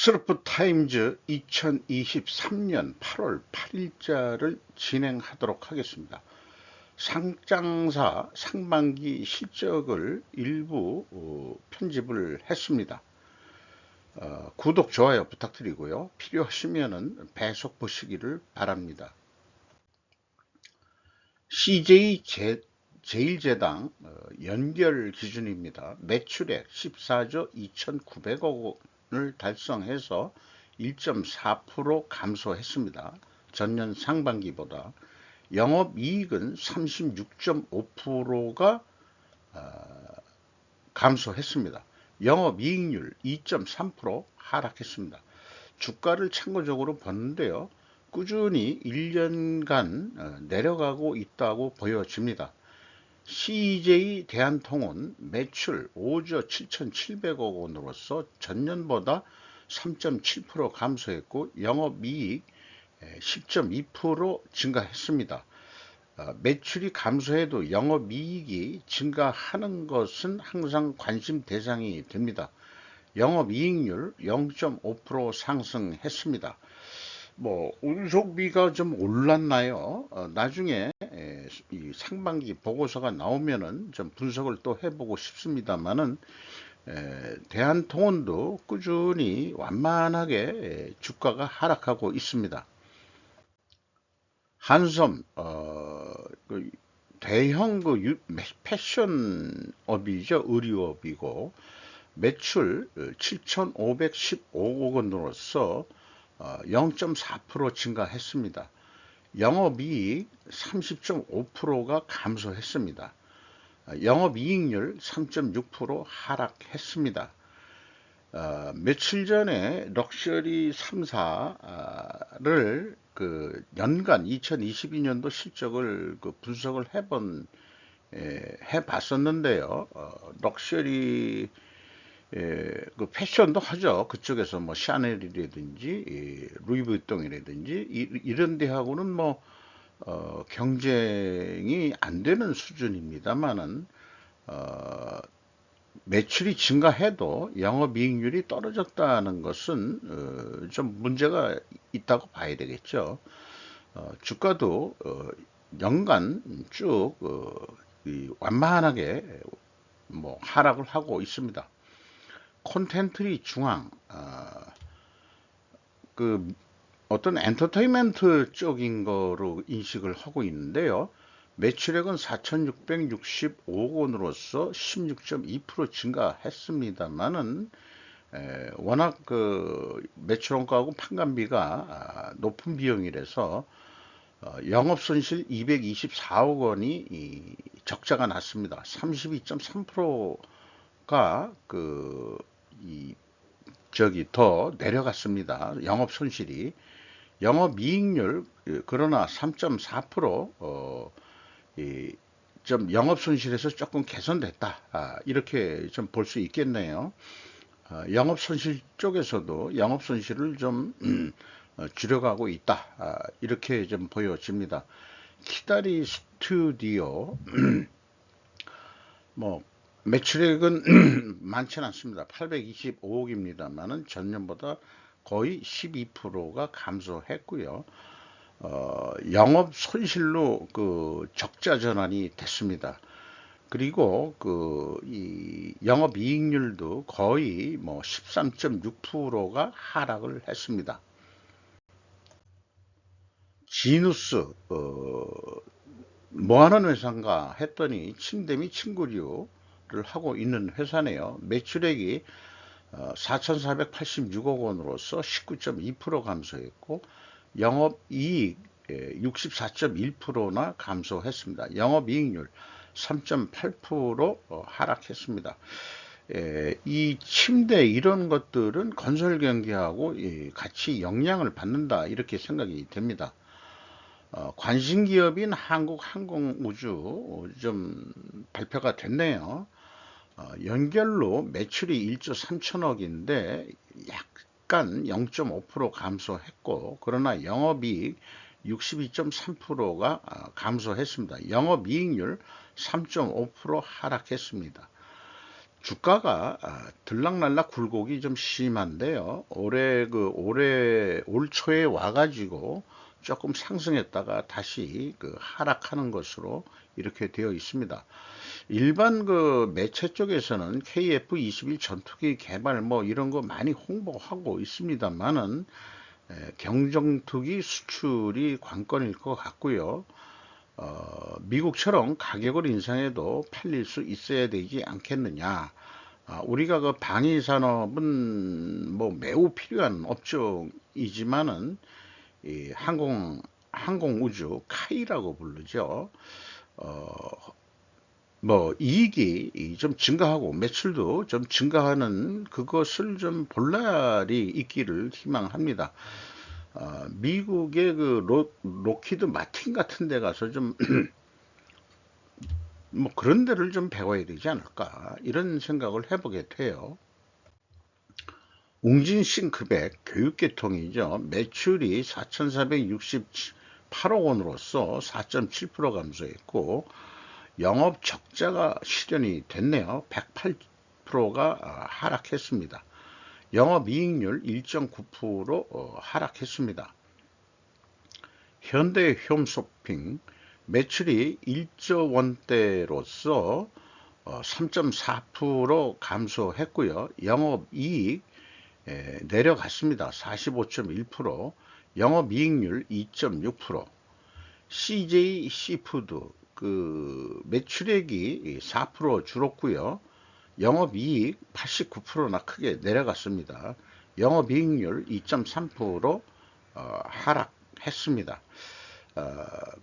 스르프타임즈 2023년 8월 8일자를 진행하도록 하겠습니다. 상장사 상반기 실적을 일부 편집을 했습니다. 구독, 좋아요 부탁드리고요. 필요하시면 배속 보시기를 바랍니다. CJ 제일제당 연결 기준입니다. 매출액 14조 2,900억 원을 달성해서 1.4% 감소했습니다. 전년 상반기보다. 영업이익은 36.5%가 감소했습니다. 영업이익률 2.3% 하락했습니다. 주가를 참고적으로 보는데요. 꾸준히 1년간 내려가고 있다고 보여집니다. CJ 대한통운 매출 5조 7,700억 원으로서 전년보다 3.7% 감소했고 영업이익 10.2% 증가했습니다. 매출이 감소해도 영업이익이 증가하는 것은 항상 관심 대상이 됩니다. 영업이익률 0.5% 상승했습니다. 운송비가 좀 올랐나요? 나중에 이 상반기 보고서가 나오면은 좀 분석을 또 해보고 싶습니다만은 대한통운도 꾸준히 완만하게 주가가 하락하고 있습니다. 한섬 대형 패션업이죠. 의류업이고 매출 7,515억 원으로서 0.4% 증가했습니다. 영업이익 30.5%가 감소했습니다. 영업이익률 3.6% 하락했습니다. 며칠 전에 럭셔리 3사를 연간 2022년도 실적을 분석을 해봤었는데요. 럭셔리 패션도 하죠. 그쪽에서 샤넬이라든지 루이비통이라든지 이런 데하고는 경쟁이 안 되는 수준입니다만은 매출이 증가해도 영업이익률이 떨어졌다는 것은 좀 문제가 있다고 봐야 되겠죠. 주가도 연간 쭉 완만하게 하락을 하고 있습니다. 콘텐트리 중앙 어떤 엔터테인먼트 쪽인 거로 인식을 하고 있는데요. 매출액은 4,665억 원으로서 16.2% 증가했습니다만은 워낙 매출 원가하고 판관비가 높은 비용이라서 영업손실 224억 원이 적자가 났습니다. 32.3%가 더 내려갔습니다. 영업손실이. 영업이익률 그러나 3.4% 좀 영업손실에서 조금 개선됐다. 이렇게 좀 볼 수 있겠네요. 영업손실 쪽에서도 영업손실을 좀 줄여가고 있다. 이렇게 좀 보여집니다. 키다리 스튜디오 매출액은 많지는 않습니다. 825억입니다만은 전년보다 거의 12%가 감소했고요. 영업 손실로 적자 전환이 됐습니다. 그리고 이 영업 이익률도 거의 13.6%가 하락을 했습니다. 지누스 뭐하는 회사인가 했더니 침대 및 침구류를 하고 있는 회사네요. 매출액이 4,486억 원으로서 19.2% 감소했고 영업이익 64.1%나 감소했습니다. 영업이익률 3.8% 하락했습니다. 이 침대 이런 것들은 건설 경기하고 같이 영향을 받는다 이렇게 생각이 됩니다. 관심기업인 한국항공우주 좀 발표가 됐네요. 연결로 매출이 1조 3천억인데 약간 0.5% 감소했고 그러나 영업이익 62.3%가 감소했습니다. 영업이익률 3.5% 하락했습니다. 주가가 들락날락 굴곡이 좀 심한데요. 올해 올 초에 와가지고 조금 상승했다가 다시 그 하락하는 것으로 이렇게 되어 있습니다. 일반 그 매체 쪽에서는 KF-21 전투기 개발 뭐 이런 거 많이 홍보하고 있습니다만은 경정투기 수출이 관건일 것 같고요. 미국처럼 가격을 인상해도 팔릴 수 있어야 되지 않겠느냐. 우리가 그 방위 산업은 뭐 매우 필요한 업종이지만은 이 항공우주 카이라고 부르죠. 뭐 이익이 좀 증가하고 매출도 좀 증가하는 그것을 좀 볼 날이 있기를 희망합니다. 미국의 그 로키드 마틴 같은 데 가서 좀 뭐 그런 데를 좀 배워야 되지 않을까 이런 생각을 해보게 돼요. 웅진 싱크백 교육계통이죠. 매출이 4,468억 원으로서 4.7% 감소했고 영업 적자가 실현이 됐네요. 108%가 하락했습니다. 영업이익률 1.9% 하락했습니다. 현대홈쇼핑 매출이 1조 원대로서 3.4% 감소했고요. 영업이익 내려갔습니다. 45.1%, 영업이익률 2.6%. CJ 시푸드 그 매출액이 4% 줄었고요. 영업이익 89%나 크게 내려갔습니다. 영업이익률 2.3% 하락했습니다.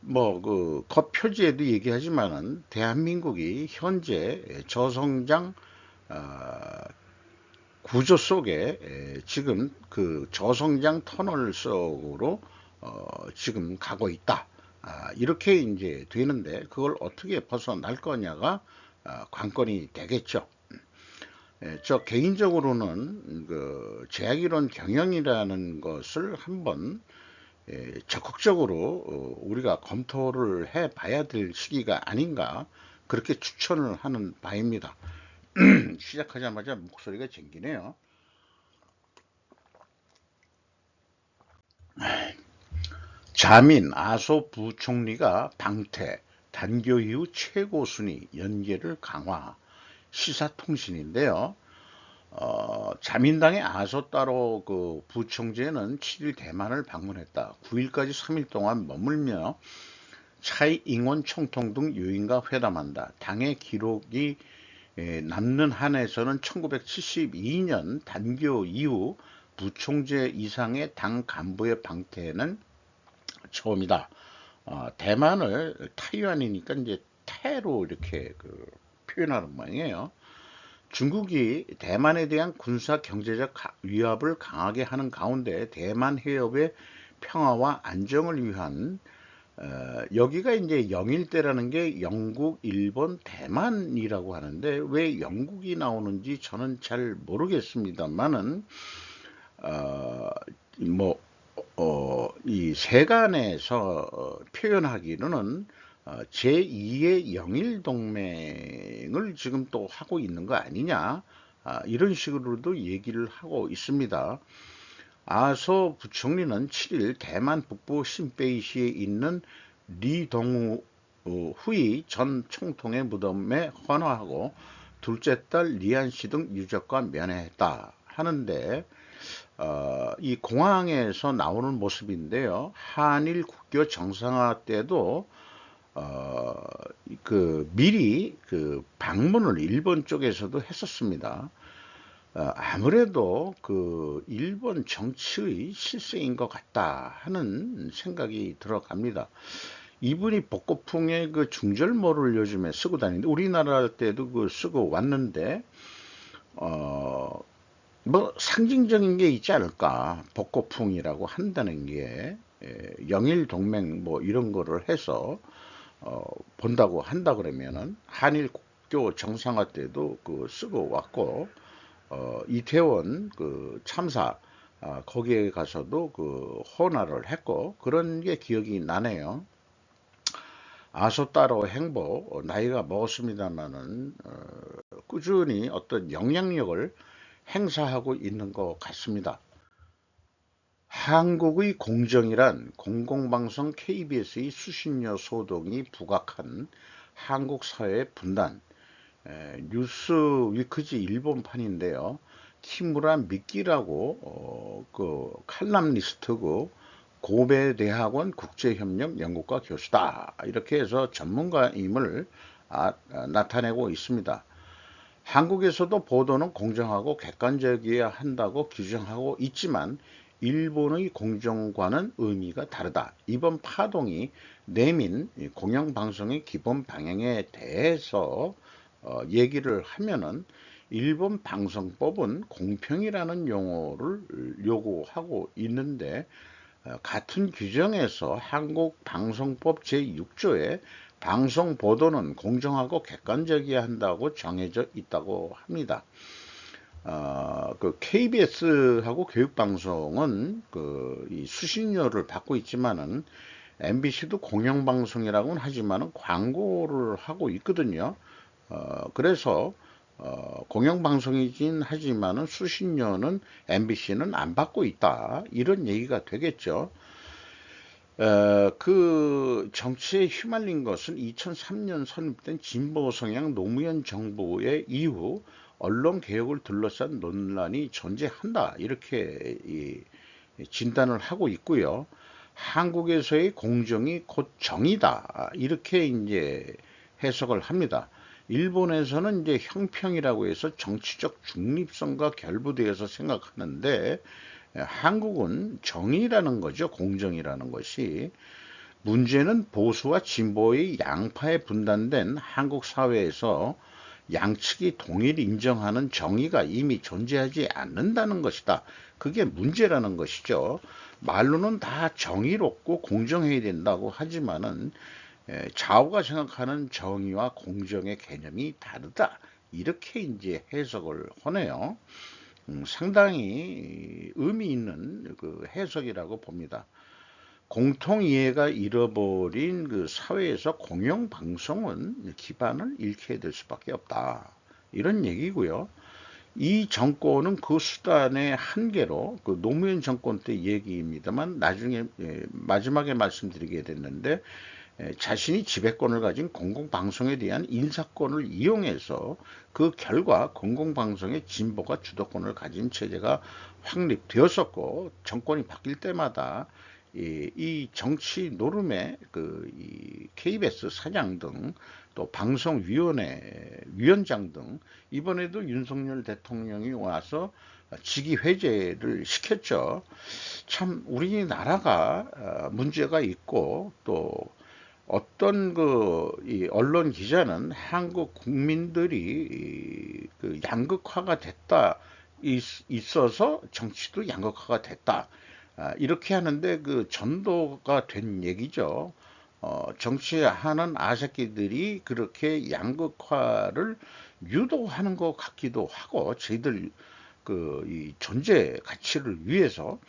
뭐 그 겉표지에도 얘기하지만은 대한민국이 현재 저성장 구조 속에 지금 그 저성장 터널 속으로 지금 가고 있다. 이렇게 이제 되는데 그걸 어떻게 벗어날 거냐가 관건이 되겠죠. 저 개인적으로는 그 제약이론 경영이라는 것을 한번 적극적으로 우리가 검토를 해 봐야 될 시기가 아닌가 그렇게 추천을 하는 바입니다. 시작하자마자 목소리가 쟁기네요. 자민 아소 부총리가 방퇴, 단교 이후 최고 순위 연계를 강화. 시사통신인데요. 자민당의 아소따로 그 부총재는 7일 대만을 방문했다. 9일까지 3일 동안 머물며 차이 잉원 총통 등 요인과 회담한다. 당의 기록이 남는 한에서는 1972년 단교 이후 부총재 이상의 당 간부의 방태는 처음이다. 대만을 타이완이니까 이제 태로 이렇게 그 표현하는 모양이에요. 중국이 대만에 대한 군사 경제적 위협을 강하게 하는 가운데 대만 해협의 평화와 안정을 위한 여기가 이제 영일대라는 게 영국, 일본, 대만이라고 하는데 왜 영국이 나오는지 저는 잘 모르겠습니다만은 뭐 이 세간에서 표현하기로는 제2의 영일동맹을 지금 또 하고 있는 거 아니냐 이런 식으로도 얘기를 하고 있습니다. 아서 부총리는 7일 대만 북부 신베이시에 있는 리동우 후이 전 총통의 무덤에 헌화하고 둘째 딸 리안씨 등 유족과 면회했다 하는데 이 공항에서 나오는 모습인데요. 한일 국교 정상화 때도 미리 그 방문을 일본 쪽에서도 했었습니다. 아무래도 그 일본 정치의 실세인 것 같다 하는 생각이 들어갑니다. 이분이 복고풍의 그 중절모를 요즘에 쓰고 다니는데 우리나라 때도 그 쓰고 왔는데 뭐 상징적인 게 있지 않을까. 복고풍이라고 한다는 게 영일 동맹 뭐 이런 거를 해서 본다고 한다 그러면은 한일 국교 정상화 때도 그 쓰고 왔고 이태원 그 참사 거기에 가서도 그 헌화를 했고 그런 게 기억이 나네요. 아소따로 행보, 나이가 먹었습니다만은 꾸준히 어떤 영향력을 행사하고 있는 것 같습니다. 한국의 공정이란 공공방송 KBS의 수십여 소동이 부각한 한국 사회의 분단, 뉴스 위크지 일본판인데요. 키무라 미끼라고 그 칼럼니스트고 고베대학원 국제협력 연구과 교수다. 이렇게 해서 전문가임을 나타내고 있습니다. 한국에서도 보도는 공정하고 객관적이어야 한다고 규정하고 있지만 일본의 공정과는 의미가 다르다. 이번 파동이 내민 공영방송의 기본 방향에 대해서 얘기를 하면은 일본 방송법은 공평이라는 용어를 요구하고 있는데 같은 규정에서 한국 방송법 제6조에 방송 보도는 공정하고 객관적이어야 한다고 정해져 있다고 합니다. 그 KBS하고 교육방송은 이 수신료를 받고 있지만은 MBC도 공영방송이라고는 하지만은 광고를 하고 있거든요. 그래서 공영방송이긴 하지만은 수신료는 MBC는 안 받고 있다. 이런 얘기가 되겠죠. 그 정치에 휘말린 것은 2003년 설립된 진보 성향 노무현 정부의 이후 언론 개혁을 둘러싼 논란이 존재한다. 이렇게 진단을 하고 있고요. 한국에서의 공정이 곧 정의다. 이렇게 이제 해석을 합니다. 일본에서는 이제 형평이라고 해서 정치적 중립성과 결부되어서 생각하는데 한국은 정의라는 거죠. 공정이라는 것이. 문제는 보수와 진보의 양파에 분단된 한국 사회에서 양측이 동일 인정하는 정의가 이미 존재하지 않는다는 것이다. 그게 문제라는 것이죠. 말로는 다 정의롭고 공정해야 된다고 하지만은 좌우가 생각하는 정의와 공정의 개념이 다르다. 이렇게 이제 해석을 하네요. 상당히 의미 있는 그 해석이라고 봅니다. 공통 이해가 잃어버린 그 사회에서 공영방송은 기반을 잃게 될 수밖에 없다. 이런 얘기고요. 이 정권은 그 수단의 한계로 그 노무현 정권 때 얘기입니다만 나중에 마지막에 말씀드리게 됐는데 자신이 지배권을 가진 공공방송에 대한 인사권을 이용해서 그 결과 공공방송의 진보가 주도권을 가진 체제가 확립되었었고 정권이 바뀔 때마다 이 정치 노름의 이 KBS 사장 등 또 방송위원회 위원장 등 이번에도 윤석열 대통령이 와서 직위 해제를 시켰죠. 참 우리나라가 문제가 있고 또 어떤 이 언론 기자는 한국 국민들이 그 양극화가 됐다 있어서 정치도 양극화가 됐다. 이렇게 하는데 그 전도가 된 얘기죠. 정치하는 아새끼들이 그렇게 양극화를 유도하는 것 같기도 하고 저희들 이 존재 가치를 위해서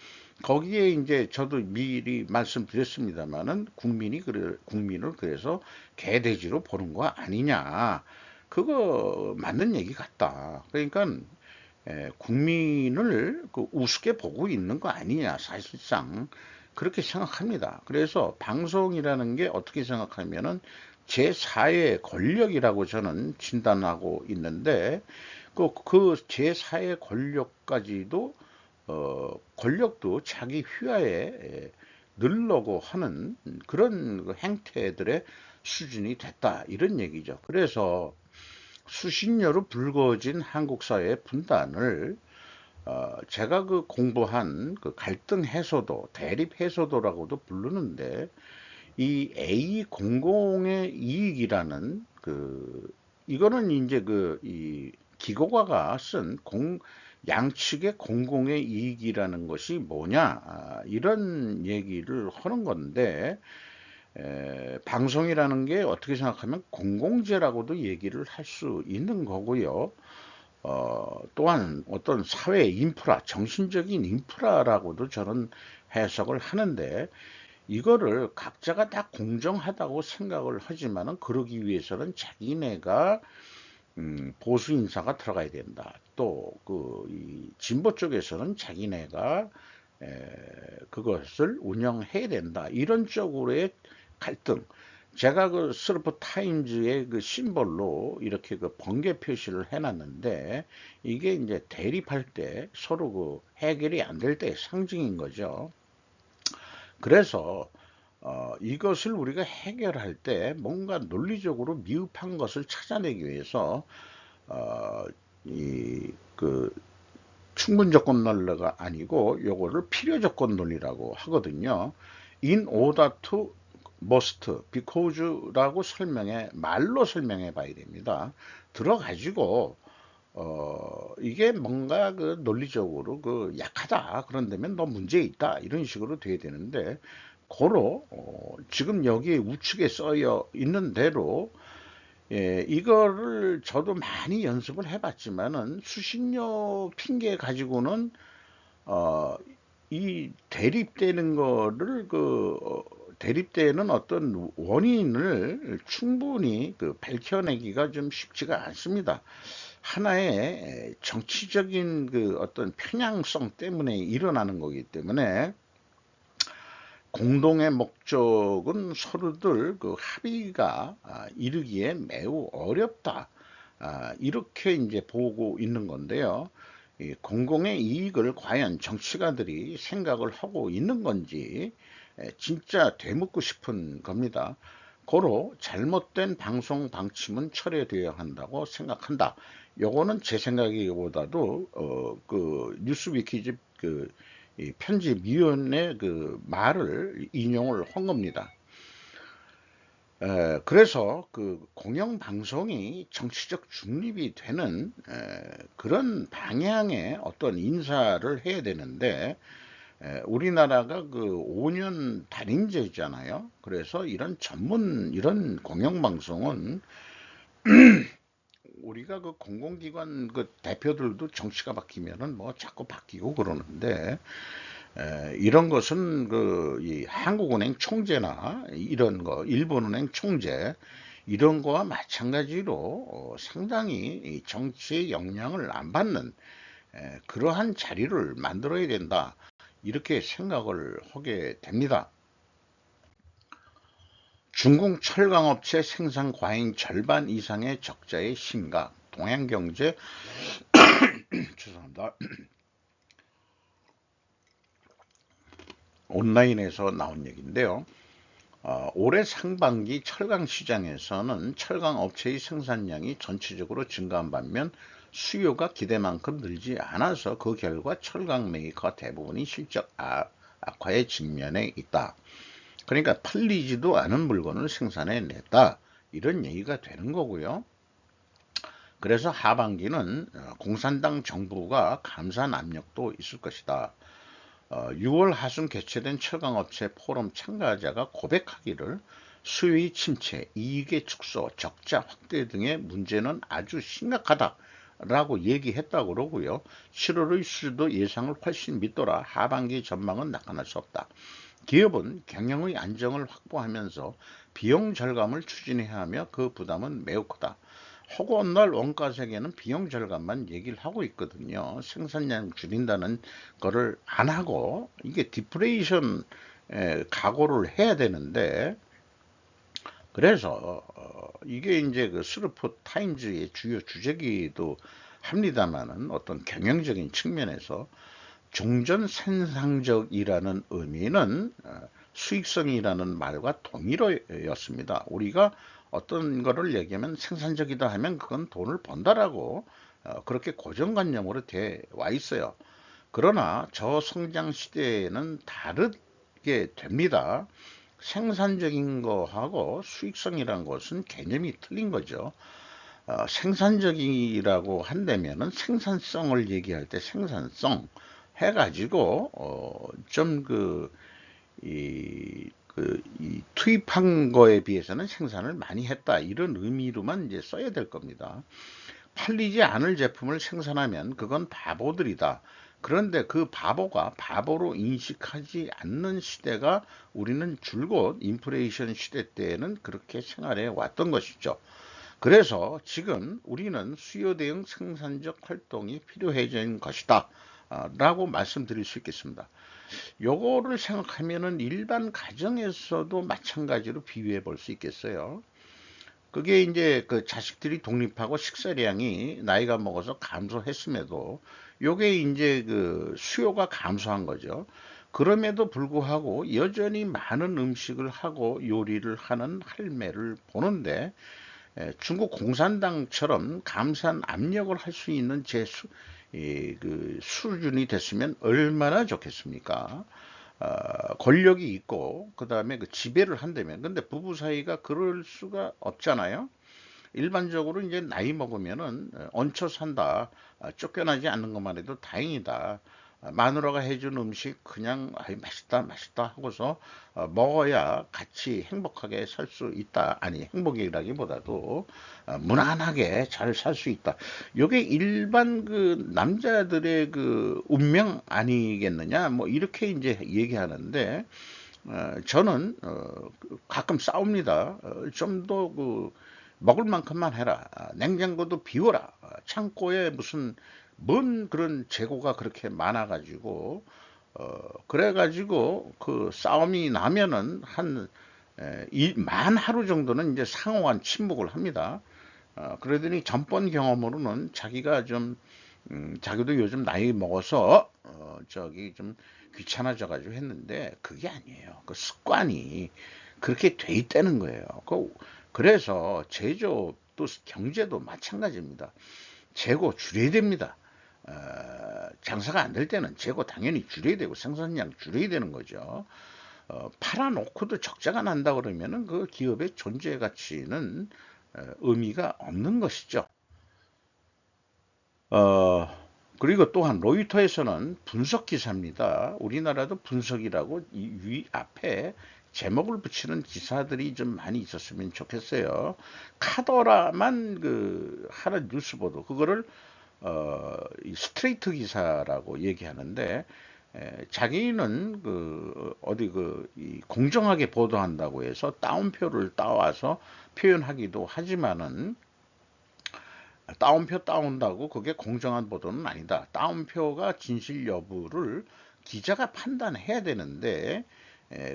거기에 이제 저도 미리 말씀드렸습니다만은 국민을 그래서 개돼지로 보는 거 아니냐. 그거 맞는 얘기 같다. 그러니까 국민을 우습게 보고 있는 거 아니냐. 사실상 그렇게 생각합니다. 그래서 방송이라는 게 어떻게 생각하면은 제4의 권력이라고 저는 진단하고 있는데 그 제4의 권력까지도 권력도 자기 휘하에 늘려고 하는 그런 행태들의 수준이 됐다 이런 얘기죠. 그래서 수십년으로 불거진 한국 사회의 분단을 제가 그 공부한 그 갈등 해소도, 대립 해소도라고도 부르는데 이 A 공공의 이익이라는 이거는 이제 이 기고가가 쓴 양측의 공공의 이익이라는 것이 뭐냐 이런 얘기를 하는 건데 방송이라는 게 어떻게 생각하면 공공재라고도 얘기를 할 수 있는 거고요. 또한 어떤 사회 인프라, 정신적인 인프라라고도 저는 해석을 하는데 이거를 각자가 다 공정하다고 생각을 하지만은 그러기 위해서는 자기네가 보수 인사가 들어가야 된다. 또 이 진보 쪽에서는 자기네가 그것을 운영해야 된다. 이런 쪽으로의 갈등. 제가 그 스르프 타임즈의 그 심볼로 이렇게 그 번개 표시를 해놨는데 이게 이제 대립할 때 서로 그 해결이 안 될 때 상징인 거죠. 그래서 이것을 우리가 해결할 때 뭔가 논리적으로 미흡한 것을 찾아내기 위해서 어, 이그 충분 조건 논리가 아니고 요거를 필요 조건 논리라고 하거든요. In order to must, because라고 말로 설명해 봐야 됩니다. 들어가지고 이게 뭔가 그 논리적으로 그 약하다. 그런다면 너 문제 있다. 이런 식으로 돼야 되는데 고로 지금 여기 우측에 써여 있는 대로 이거를 저도 많이 연습을 해봤지만은 수신료 핑계 가지고는 어, 이 대립되는 거를 대립되는 어떤 원인을 충분히 밝혀내기가 좀 쉽지가 않습니다. 하나의 정치적인 어떤 편향성 때문에 일어나는 거기 때문에 공동의 목적은 서로들 합의가 이르기에 매우 어렵다. 이렇게 이제 보고 있는 건데요. 이 공공의 이익을 과연 정치가들이 생각을 하고 있는 건지 진짜 되묻고 싶은 겁니다. 고로 잘못된 방송 방침은 철회되어야 한다고 생각한다. 요거는 제 생각이보다도 뉴스위키즈 이 편집위원회 말을 인용을 한 겁니다. 그래서 공영방송이 정치적 중립이 되는 그런 방향의 어떤 인사를 해야 되는데 우리나라가 5년 단임제잖아요. 그래서 이런 공영방송은 우리가 공공기관 대표들도 정치가 바뀌면은 뭐 자꾸 바뀌고 그러는데 이런 것은 이 한국은행 총재나 이런 거, 일본은행 총재 이런 거와 마찬가지로 상당히 정치의 영향을 안 받는 그러한 자리를 만들어야 된다. 이렇게 생각을 하게 됩니다. 중국 철강업체 생산 과잉 절반 이상의 적자의 심각. 동양경제 죄송합니다. 온라인에서 나온 얘기인데요. 올해 상반기 철강 시장에서는 철강 업체의 생산량이 전체적으로 증가한 반면 수요가 기대만큼 늘지 않아서 그 결과 철강 메이커 대부분이 실적 악화에 직면해 있다. 그러니까 팔리지도 않은 물건을 생산해 냈다. 이런 얘기가 되는 거고요. 그래서 하반기는 공산당 정부가 감산 압력도 있을 것이다. 6월 하순 개최된 철강업체 포럼 참가자가 고백하기를 수요의 침체, 이익의 축소, 적자 확대 등의 문제는 아주 심각하다. 라고 얘기했다고 그러고요. 7월의 수주도 예상을 훨씬 밑돌아 하반기 전망은 낙관할 수 없다. 기업은 경영의 안정을 확보하면서 비용 절감을 추진해야 하며 그 부담은 매우 크다. 허구한 원가 세계는 비용 절감만 얘기를 하고 있거든요. 생산량 줄인다는 거를 안 하고 이게 디프레이션 각오를 해야 되는데 그래서 이게 이제 스루프 타임즈의 주요 주제기도 합니다만은 어떤 경영적인 측면에서 종전생산적이라는 의미는 수익성이라는 말과 동일어였습니다. 우리가 어떤 거를 얘기하면 생산적이다 하면 그건 돈을 번다라고 그렇게 고정관념으로 돼 와 있어요. 그러나 저성장 시대에는 다르게 됩니다. 생산적인 거하고 수익성이라는 것은 개념이 틀린 거죠. 생산적이라고 한다면은 생산성을 얘기할 때 생산성 해가지고 좀 이 투입한 거에 비해서는 생산을 많이 했다 이런 의미로만 이제 써야 될 겁니다. 팔리지 않을 제품을 생산하면 그건 바보들이다. 그런데 그 바보가 바보로 인식하지 않는 시대가 우리는 줄곧 인플레이션 시대 때에는 그렇게 생활해 왔던 것이죠. 그래서 지금 우리는 수요 대응 생산적 활동이 필요해진 것이다. 라고 말씀드릴 수 있겠습니다. 요거를 생각하면은 일반 가정에서도 마찬가지로 비유해 볼 수 있겠어요. 그게 이제 그 자식들이 독립하고 식사량이 나이가 먹어서 감소했음에도 요게 이제 그 수요가 감소한 거죠. 그럼에도 불구하고 여전히 많은 음식을 하고 요리를 하는 할매를 보는데 중국 공산당처럼 감산 압력을 할 수 있는 그 수준이 됐으면 얼마나 좋겠습니까? 권력이 있고 그 다음에 그 지배를 한다면 근데 부부 사이가 그럴 수가 없잖아요. 일반적으로 이제 나이 먹으면은 얹혀 산다. 쫓겨나지 않는 것만 해도 다행이다. 마누라가 해준 음식 그냥 아이 맛있다 맛있다 하고서 먹어야 같이 행복하게 살 수 있다. 아니 행복이라기보다도 무난하게 잘 살 수 있다. 요게 일반 그 남자들의 그 운명 아니겠느냐 뭐 이렇게 이제 얘기하는데 저는 가끔 싸웁니다. 좀 더 그 먹을 만큼만 해라. 냉장고도 비워라. 창고에 무슨 뭔 그런 재고가 그렇게 많아가지고 그래가지고 그 싸움이 나면은 만 하루 정도는 이제 상호한 침묵을 합니다. 그러더니 전번 경험으로는 자기가 좀 자기도 요즘 나이 먹어서 저기 좀 귀찮아져 가지고 했는데 그게 아니에요. 그 습관이 그렇게 돼 있다는 거예요. 그래서 제조업도 경제도 마찬가지입니다. 재고 줄여야 됩니다. 장사가 안 될 때는 재고 당연히 줄여야 되고 생산량 줄여야 되는 거죠. 팔아놓고도 적자가 난다 그러면은 그 기업의 존재 가치는 의미가 없는 것이죠. 어, 그리고 또한 로이터에서는 분석 기사입니다. 우리나라도 분석이라고 이 위 앞에 제목을 붙이는 기사들이 좀 많이 있었으면 좋겠어요. 카더라만 그 하는 뉴스 보도 그거를 이 스트레이트 기사라고 얘기하는데 자기는 그 어디 이 공정하게 보도한다고 해서 따옴표를 따와서 표현하기도 하지만은 따옴표 따온다고 그게 공정한 보도는 아니다. 따옴표가 진실 여부를 기자가 판단해야 되는데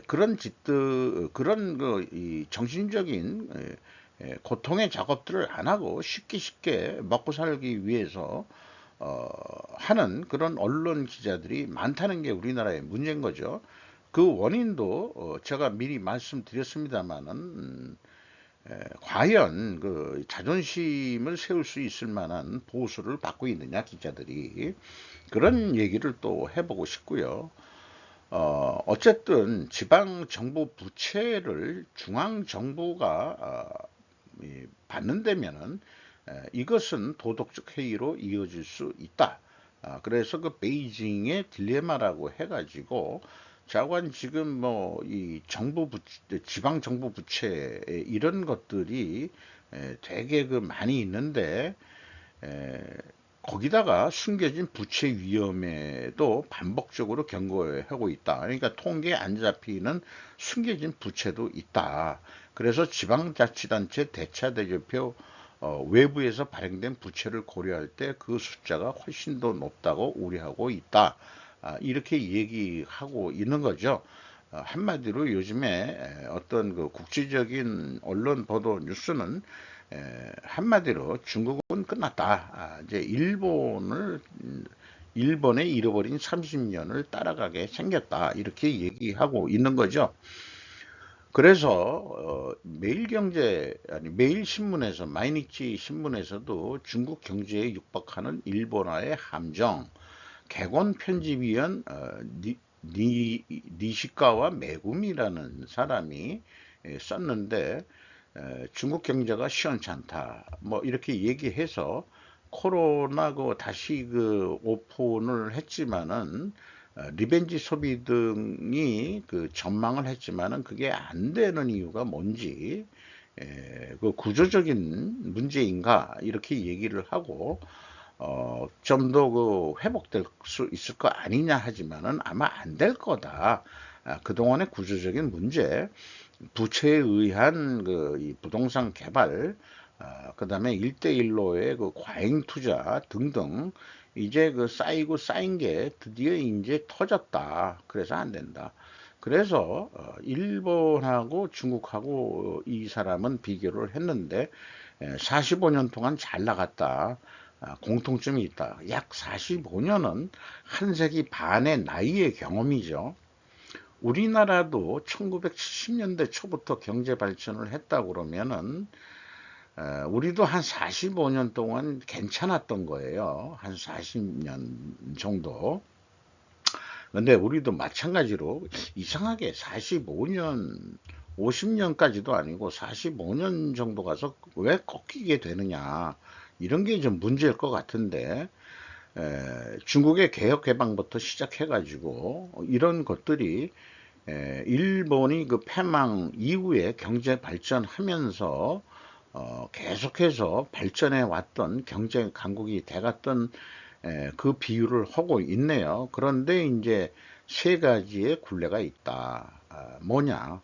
그런 짓들 그런 이 정신적인 고통의 작업들을 안 하고 쉽게 먹고 살기 위해서 하는 그런 언론 기자들이 많다는 게 우리나라의 문제인 거죠. 그 원인도 제가 미리 말씀드렸습니다마는 과연 그 자존심을 세울 수 있을 만한 보수를 받고 있느냐 기자들이 그런 얘기를 또 해보고 싶고요. 어쨌든 지방 정부 부채를 중앙 정부가 받는다면은 이것은 도덕적 해이로 이어질 수 있다. 그래서 그 베이징의 딜레마라고 해가지고 자관 지금 뭐 이 지방 정부 부채 이런 것들이 되게 그 많이 있는데 에, 거기다가 숨겨진 부채 위험에도 반복적으로 경고하고 있다. 그러니까 통계에 안 잡히는 숨겨진 부채도 있다. 그래서 지방자치단체 대차대조표 외부에서 발행된 부채를 고려할 때 그 숫자가 훨씬 더 높다고 우려하고 있다. 이렇게 얘기하고 있는 거죠. 한마디로 요즘에 어떤 그 국제적인 언론 보도 뉴스는 한마디로 중국은 끝났다. 이제 일본에 잃어버린 30년을 따라가게 생겼다. 이렇게 얘기하고 있는 거죠. 그래서 매일경제 아니 매일신문에서 마이니치 신문에서도 중국 경제에 육박하는 일본화의 함정 객원 편집위원 니시카와 메구미라는 사람이 썼는데 중국 경제가 시원찮다 뭐 이렇게 얘기해서 코로나 다시 그 오픈을 했지만은 리벤지 소비 등이 그 전망을 했지만은 그게 안 되는 이유가 뭔지 그 구조적인 문제인가 이렇게 얘기를 하고 좀 더 회복될 수 있을 거 아니냐 하지만은 아마 안 될 거다. 그동안의 구조적인 문제, 부채에 의한 이 부동산 개발, 그다음에 일대일로의 과잉 투자 등등 이제 쌓이고 쌓인 게 드디어 이제 터졌다. 그래서 안 된다. 그래서 일본하고 중국하고 이 사람은 비교를 했는데 45년 동안 잘 나갔다. 공통점이 있다. 약 45년은 한 세기 반의 나이의 경험이죠. 우리나라도 1970년대 초부터 경제 발전을 했다 그러면은 우리도 한 45년 동안 괜찮았던 거예요. 한 40년 정도. 근데 우리도 마찬가지로 이상하게 45년, 50년까지도 아니고 45년 정도 가서 왜 꺾이게 되느냐. 이런 게 좀 문제일 것 같은데, 중국의 개혁 개방부터 시작해가지고 이런 것들이 일본이 패망 이후에 경제 발전하면서 계속해서 발전해 왔던 경제 강국이 돼갔던 그 비유를 하고 있네요. 그런데 이제 세 가지의 굴레가 있다. 뭐냐?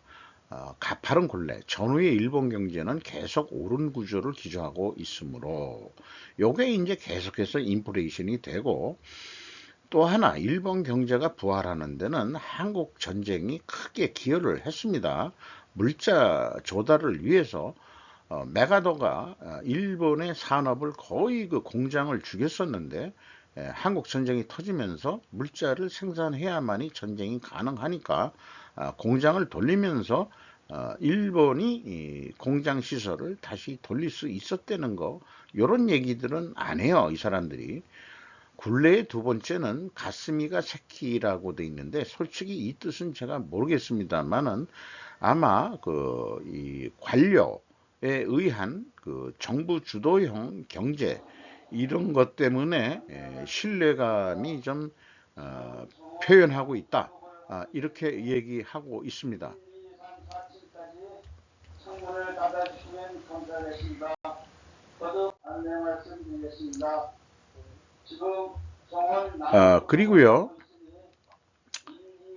가파른 굴레. 전후의 일본 경제는 계속 오른 구조를 기조하고 있으므로 요게 이제 계속해서 인플레이션이 되고, 또 하나 일본 경제가 부활하는 데는 한국 전쟁이 크게 기여를 했습니다. 물자 조달을 위해서 메가더가 일본의 산업을 거의 공장을 죽였었는데, 한국 전쟁이 터지면서 물자를 생산해야만이 전쟁이 가능하니까 공장을 돌리면서 일본이 공장 시설을 다시 돌릴 수 있었다는 거, 이런 얘기들은 안 해요, 이 사람들이. 굴레의 두 번째는 가스미가 새끼라고 돼 있는데, 솔직히 이 뜻은 제가 모르겠습니다만은 아마 이 관료에 의한 정부 주도형 경제, 이런 것 때문에 신뢰감이 좀 표현하고 있다. 이렇게 얘기하고 있습니다. 창문을 닫아주시면 감사하겠습니다. 거듭 안내 말씀드리겠습니다. 그리고요,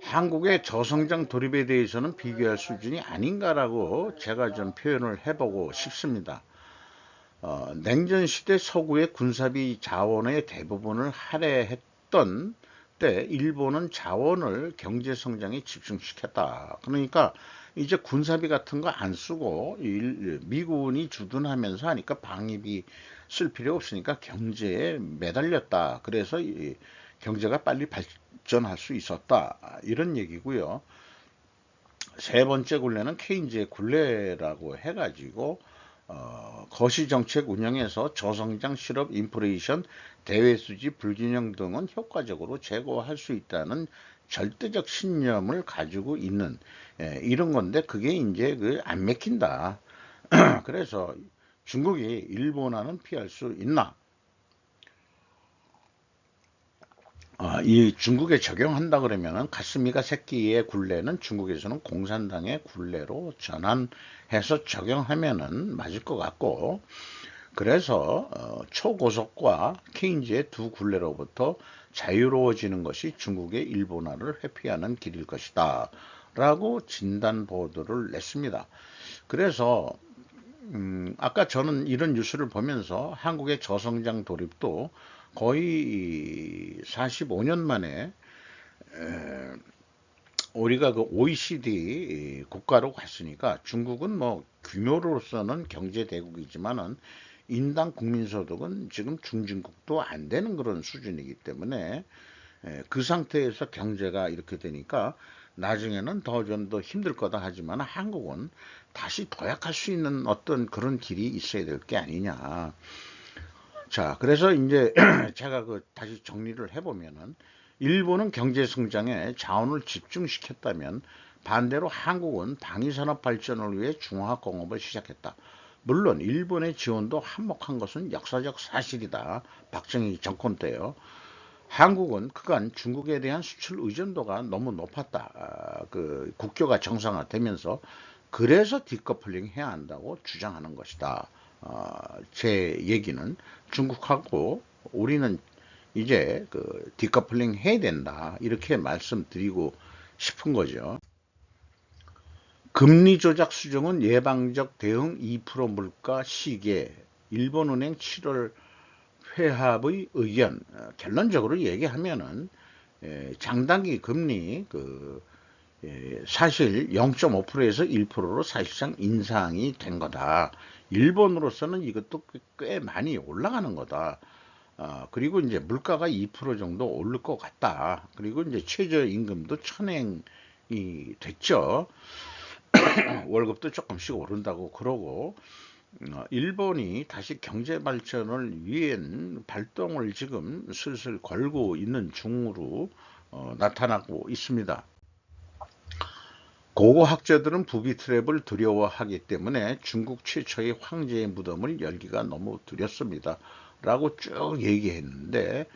한국의 저성장 돌입에 대해서는 비교할 수준이 아닌가라고 제가 좀 표현을 해보고 싶습니다. 냉전 시대 서구의 군사비 자원의 대부분을 할애했던 때 일본은 자원을 경제 성장에 집중시켰다. 그러니까 이제 군사비 같은 거 안 쓰고 미군이 주둔하면서 하니까 방위비 쓸 필요 없으니까 경제에 매달렸다. 그래서 경제가 빨리 발전할 수 있었다. 이런 얘기고요. 세 번째 굴레는 케인즈의 굴레라고 해가지고 거시정책 운영에서 저성장, 실업, 인플레이션, 대외수지 불균형 등은 효과적으로 제거할 수 있다는 절대적 신념을 가지고 있는 이런 건데, 그게 이제 안 맥힌다. 그래서 중국이 일본화는 피할 수 있나? 이 중국에 적용한다 그러면은 가스미가 새끼의 굴레는 중국에서는 공산당의 굴레로 전환해서 적용하면은 맞을 것 같고, 그래서 초고속과 케인즈의 두 굴레로부터 자유로워지는 것이 중국의 일본화를 회피하는 길일 것이다 라고 진단 보도를 냈습니다. 그래서 아까 저는 이런 뉴스를 보면서 한국의 저성장 돌입도 거의 45년 만에 우리가 OECD 국가로 갔으니까, 중국은 뭐 규모로서는 경제 대국이지만은 인당 국민소득은 지금 중진국도 안 되는 그런 수준이기 때문에 그 상태에서 경제가 이렇게 되니까 나중에는 좀 더 힘들 거다 하지만 한국은 다시 도약할 수 있는 어떤 그런 길이 있어야 될 게 아니냐. 자, 그래서 이제 제가 다시 정리를 해보면은, 일본은 경제 성장에 자원을 집중시켰다면 반대로 한국은 방위산업 발전을 위해 중화공업을 시작했다. 물론 일본의 지원도 한몫한 것은 역사적 사실이다. 박정희 정권 때요. 한국은 그간 중국에 대한 수출 의존도가 너무 높았다. 국교가 정상화되면서 그래서 디커플링 해야 한다고 주장하는 것이다. 제 얘기는 중국하고 우리는 이제 그 디커플링 해야 된다 이렇게 말씀드리고 싶은 거죠. 금리 조작 수정은 예방적 대응 2% 물가 시계 일본은행 7월 회합의 의견. 결론적으로 얘기하면은 장단기 금리 사실 0.5%에서 1%로 사실상 인상이 된 거다. 일본으로서는 이것도 꽤 많이 올라가는 거다. 그리고 이제 물가가 2% 정도 오를 것 같다. 그리고 이제 최저임금도 천행이 됐죠. 월급도 조금씩 오른다고 그러고, 일본이 다시 경제 발전을 위한 발동을 지금 슬슬 걸고 있는 중으로 나타나고 있습니다. 고고 학자들은 부비 트랩을 두려워하기 때문에 중국 최초의 황제의 무덤을 열기가 너무 두렵습니다. 라고 쭉 얘기했는데,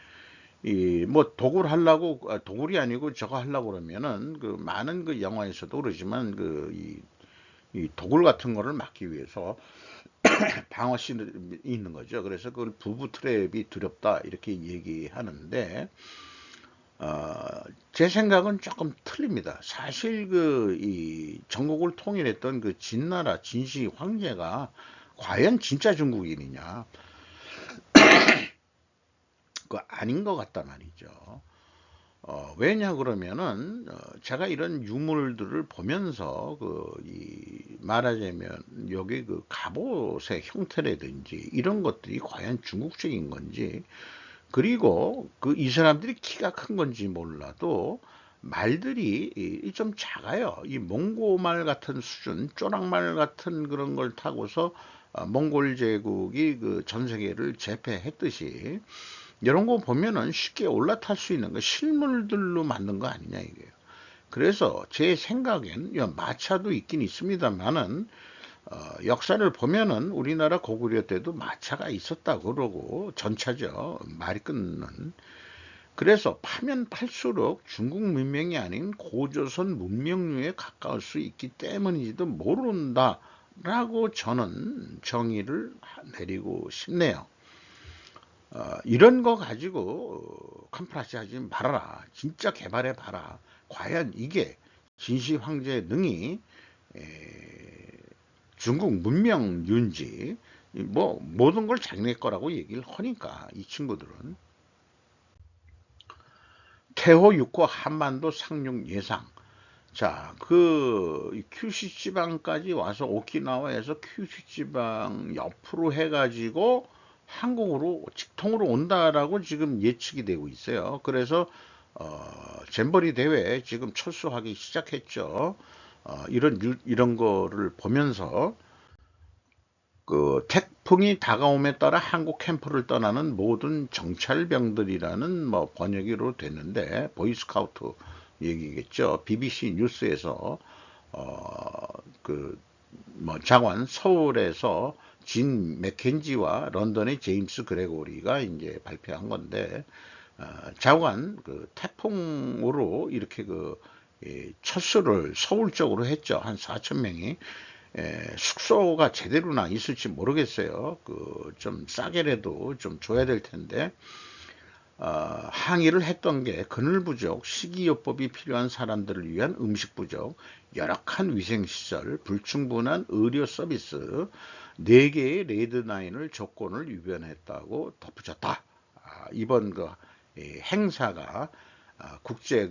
뭐 도굴 하려고, 도굴이 아니고 저거 하려고 그러면은 그 많은 그 영화에서도 그러지만 이 도굴 같은 거를 막기 위해서 방어신이 있는 거죠. 그래서 그걸 부부 트랩이 두렵다 이렇게 얘기하는데, 제 생각은 조금 틀립니다. 사실 이 전국을 통일했던 그 진나라 진시 황제가 과연 진짜 중국인이냐? 그 아닌 것 같단 말이죠. 왜냐 그러면은 제가 이런 유물들을 보면서 말하자면 여기 그 갑옷의 형태라든지 이런 것들이 과연 중국적인 건지, 그리고 이 사람들이 키가 큰 건지 몰라도 말들이 좀 작아요. 이 몽고말 같은 수준, 쪼락말 같은 그런 걸 타고서 몽골 제국이 그 전 세계를 제패했듯이 이런 거 보면은 쉽게 올라탈 수 있는 거 실물들로 만든 거 아니냐 이게요. 그래서 제 생각엔 마차도 있긴 있습니다만은 역사를 보면은 우리나라 고구려 때도 마차가 있었다 그러고 전차죠. 말이 끊는. 그래서 파면 팔수록 중국 문명이 아닌 고조선 문명류에 가까울 수 있기 때문인지도 모른다라고 저는 정의를 내리고 싶네요. 이런 거 가지고 컴플라시 하지 말아라. 진짜 개발해 봐라. 과연 이게 진시 황제의 능이 중국 문명윤지, 뭐 모든 걸 자기네 거라고 얘기를 하니까 이 친구들은. 태호 6호 한반도 상륙 예상. 자, 큐슈 지방까지 와서 오키나와에서 큐슈 지방 옆으로 해가지고 한국으로 직통으로 온다라고 지금 예측이 되고 있어요. 그래서 잼버리 대회 지금 철수하기 시작했죠. 이런 거를 보면서 태풍이 다가옴에 따라 한국 캠프를 떠나는 모든 정찰병들이라는 뭐 번역으로 됐는데 보이스카우트 얘기겠죠. BBC 뉴스에서 뭐 장관 서울에서 진 맥켄지와 런던의 제임스 그레고리가 이제 발표한 건데, 장관 태풍으로 이렇게 철수를 서울 쪽으로 했죠. 한 4천 명이. 숙소가 제대로나 있을지 모르겠어요. 좀 싸게라도 좀 줘야 될 텐데, 항의를 했던 게 그늘 부족, 식이요법이 필요한 사람들을 위한 음식 부족, 열악한 위생시설, 불충분한 의료 서비스, 4개의 레드라인을 조건을 위반했다고 덧붙였다. 이번 행사가 국제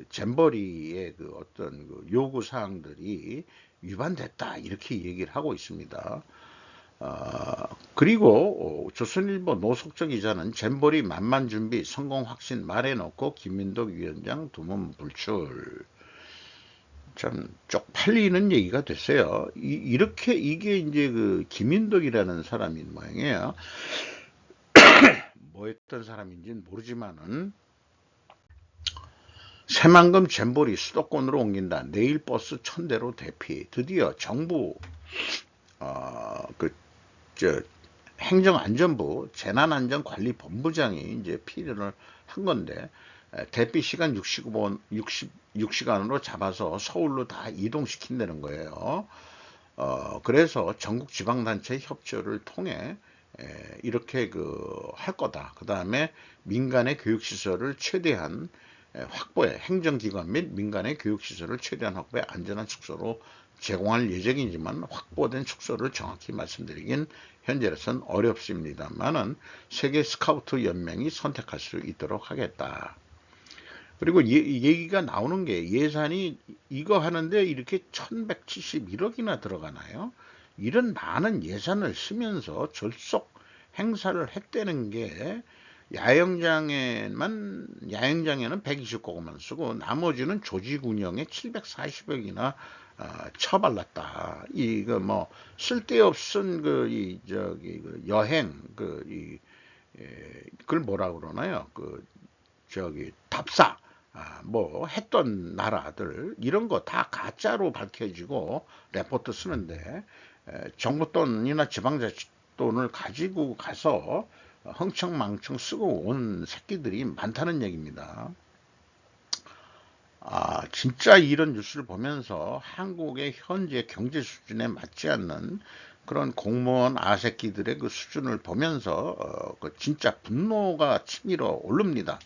잼버리의 어떤 요구 사항들이 위반됐다 이렇게 얘기를 하고 있습니다. 그리고 조선일보 노석적 기자는 잼버리 만만 준비 성공 확신 말해놓고 김민덕 위원장 두문 불출. 참 쪽팔리는 얘기가 됐어요. 이렇게 이게 이제 김민덕이라는 사람인 모양이에요. 뭐 했던 사람인지는 모르지만은 새만금 잼버리 수도권으로 옮긴다. 내일 버스 1000대로 대피. 드디어 정부 행정안전부 재난안전관리본부장이 이제 필요를 한 건데, 대피 시간 60시간으로 잡아서 서울로 다 이동시킨다는 거예요. 그래서 전국 지방단체 협조를 통해 이렇게 할 거다. 그 다음에 민간의 교육시설을 최대한 확보해, 행정기관 및 민간의 교육시설을 최대한 확보해 안전한 숙소로 제공할 예정이지만, 확보된 숙소를 정확히 말씀드리긴 현재로선 어렵습니다만은 세계 스카우트 연맹이 선택할 수 있도록 하겠다. 그리고 얘기가 나오는 게, 예산이 이거 하는데 이렇게 1171억이나 들어가나요? 이런 많은 예산을 쓰면서 졸속 행사를 했다는 게, 야영장에는 129억만 쓰고 나머지는 조직 운영에 740억이나 처발랐다. 이거 뭐 쓸데없은 여행 그걸 뭐라 그러나요? 답사 뭐 했던 나라들, 이런 거 다 가짜로 밝혀지고 레포트 쓰는데, 정부 돈이나 지방자치 돈을 가지고 가서 흥청망청 쓰고 온 새끼들이 많다는 얘기입니다. 진짜 이런 뉴스를 보면서 한국의 현재 경제 수준에 맞지 않는 그런 공무원 아새끼들의 그 수준을 보면서 진짜 분노가 치밀어 오릅니다.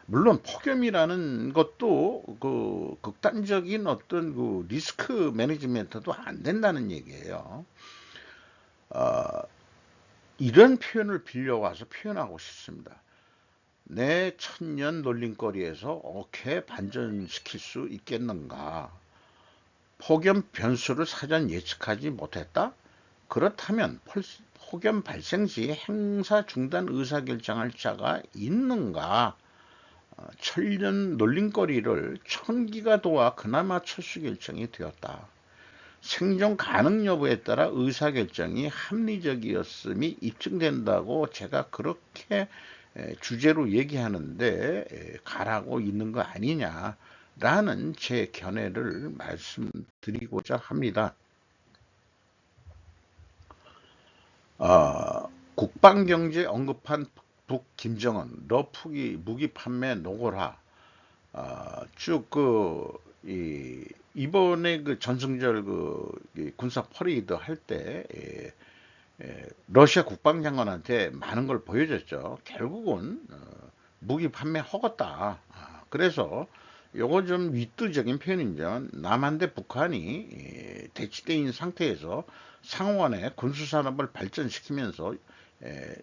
물론 폭염이라는 것도 극단적인 어떤 리스크 매니지먼트도 안 된다는 얘기예요. 이런 표현을 빌려와서 표현하고 싶습니다. 내 천년 놀림거리에서 어떻게 반전시킬 수 있겠는가? 폭염 변수를 사전 예측하지 못했다? 그렇다면 폭염 발생 시 행사 중단 의사결정할 자가 있는가? 천년 놀림거리를 천기가 도와 그나마 철수 결정이 되었다. 생존 가능 여부에 따라 의사결정이 합리적이었음이 입증된다고 제가 그렇게 주제로 얘기하는데 가라고 있는 거 아니냐라는 제 견해를 말씀드리고자 합니다. 국방경제 언급한 북 김정은 러프기 무기 판매 노골화. 쭉 이번에 전승절 군사 퍼레이드 할 때 러시아 국방장관한테 많은 걸 보여줬죠. 결국은 무기 판매 허겄다. 그래서 요거 좀 윗도적인 표현이죠. 남한 대 북한이 대치대인 상태에서 상호간에 군수산업을 발전시키면서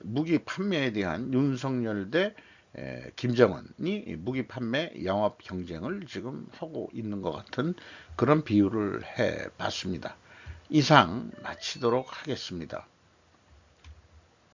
무기 판매에 대한 윤석열 대 김정은이 무기 판매 영업 경쟁을 지금 하고 있는 것 같은 그런 비유를 해 봤습니다. 이상 마치도록 하겠습니다.